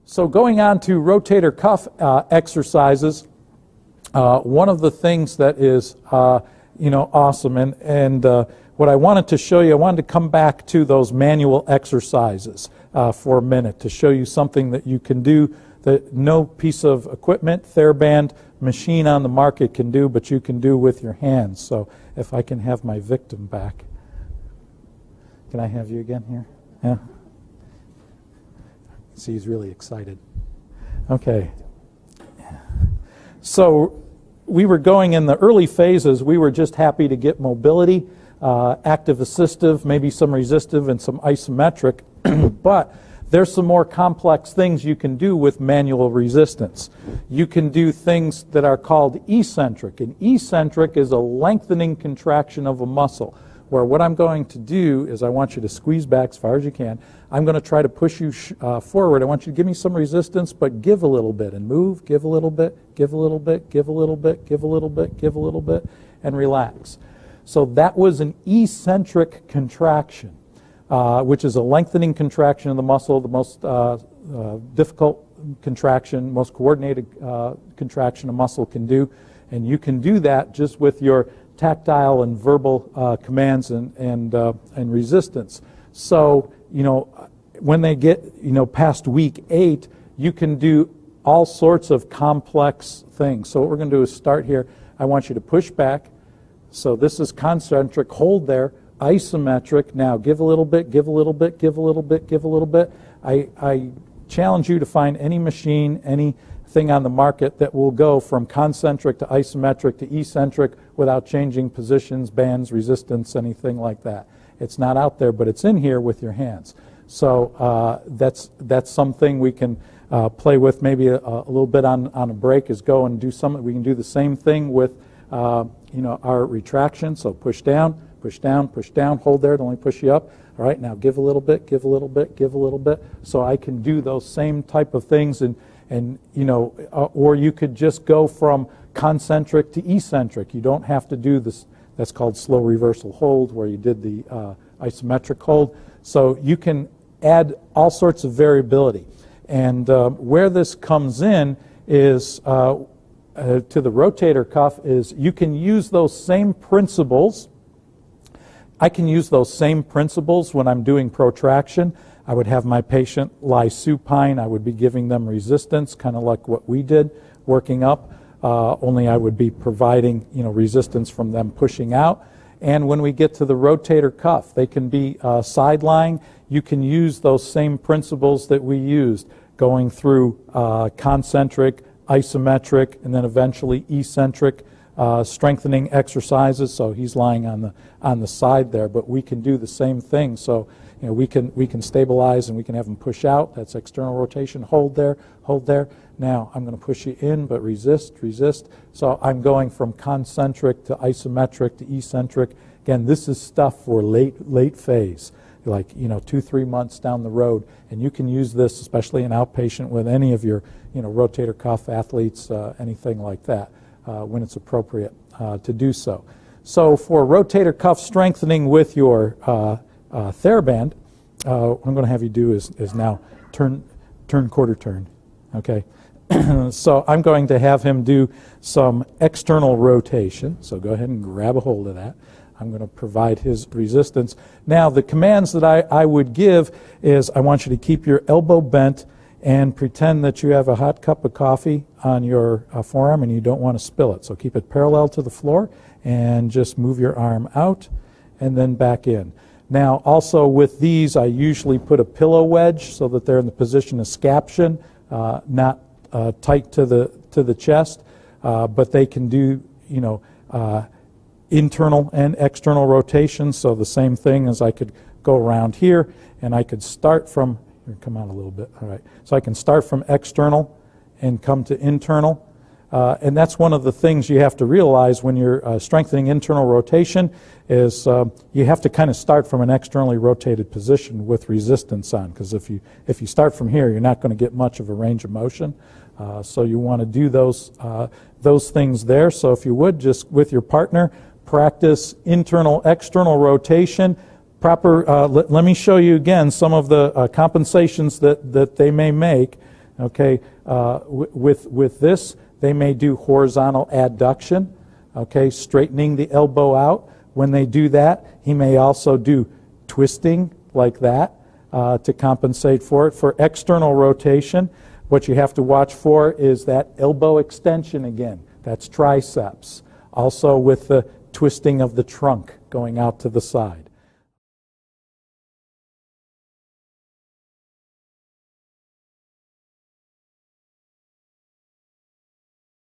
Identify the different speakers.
Speaker 1: So going on to rotator cuff exercises, one of the things that is awesome, and what I wanted to show you, I wanted to come back to those manual exercises for a minute to show you something that you can do that no piece of equipment, TheraBand, machine on the market can do, but you can do with your hands. So if I can have my victim back. Can I have you again here? Yeah. See, he's really excited. Okay. So we were going in the early phases, we were just happy to get mobility, active assistive, maybe some resistive and some isometric, but there's some more complex things you can do with manual resistance. You can do things that are called eccentric. And eccentric is a lengthening contraction of a muscle, where what I'm going to do is I want you to squeeze back as far as you can. I'm going to try to push you forward. I want you to give me some resistance, but give a little bit and move, give a little bit, give a little bit, give a little bit, give a little bit, give a little bit, and relax. So that was an eccentric contraction, which is a lengthening contraction of the muscle, the most difficult contraction, most coordinated contraction a muscle can do. And you can do that just with your tactile and verbal commands and resistance. So, when they get, past week 8, you can do all sorts of complex things. So what we're going to do is start here. I want you to push back. So this is concentric, hold there, isometric. Now give a little bit, give a little bit, give a little bit, give a little bit. I challenge you to find any machine, anything on the market that will go from concentric to isometric to eccentric without changing positions, bands, resistance, anything like that. It's not out there, but it's in here with your hands. So that's something we can play with. Maybe a little bit on a break is go and do some. We can do the same thing with our retraction. So push down, push down, push down. Hold there. Don't only push you up. All right. Now give a little bit, give a little bit, give a little bit. So I can do those same type of things, and or you could just go from concentric to eccentric. You don't have to do this. That's called slow reversal hold, where you did the isometric hold. So you can add all sorts of variability. And where this comes in is to the rotator cuff is you can use those same principles. I can use those same principles when I'm doing protraction. I would have my patient lie supine. I would be giving them resistance, kind of like what we did, working up. Only I would be providing, resistance from them pushing out. And when we get to the rotator cuff, they can be side-lying. You can use those same principles that we used, going through concentric, isometric, and then eventually eccentric strengthening exercises. So he's lying on the side there, but we can do the same thing. So we can stabilize and we can have him push out. That's external rotation. Hold there, hold there. Now I'm going to push you in, but resist, resist. So I'm going from concentric to isometric to eccentric. Again, this is stuff for late phase, like 2-3 months down the road, and you can use this, especially in outpatient, with any of your rotator cuff athletes, anything like that, when it's appropriate to do so. So for rotator cuff strengthening with your TheraBand, what I'm going to have you do is now turn quarter turn. Okay. So I'm going to have him do some external rotation. So go ahead and grab a hold of that. I'm going to provide his resistance. Now the commands that I would give is I want you to keep your elbow bent and pretend that you have a hot cup of coffee on your forearm and you don't want to spill it. So keep it parallel to the floor and just move your arm out and then back in. Now also with these I usually put a pillow wedge so that they're in the position of scaption, not tight to the chest, but they can do internal and external rotation. So the same thing as I could go around here, and I could start from here, come out a little bit. All right, so I can start from external and come to internal, and that's one of the things you have to realize when you're strengthening internal rotation is you have to kind of start from an externally rotated position with resistance on, because if you start from here, you're not going to get much of a range of motion. So you want to do those things there. So if you would, just with your partner, practice internal, external rotation. Let me show you again some of the compensations that they may make. Okay, with this, they may do horizontal adduction, okay, straightening the elbow out. When they do that, he may also do twisting like that to compensate for it. For external rotation, what you have to watch for is that elbow extension again. That's triceps. Also with the twisting of the trunk going out to the side.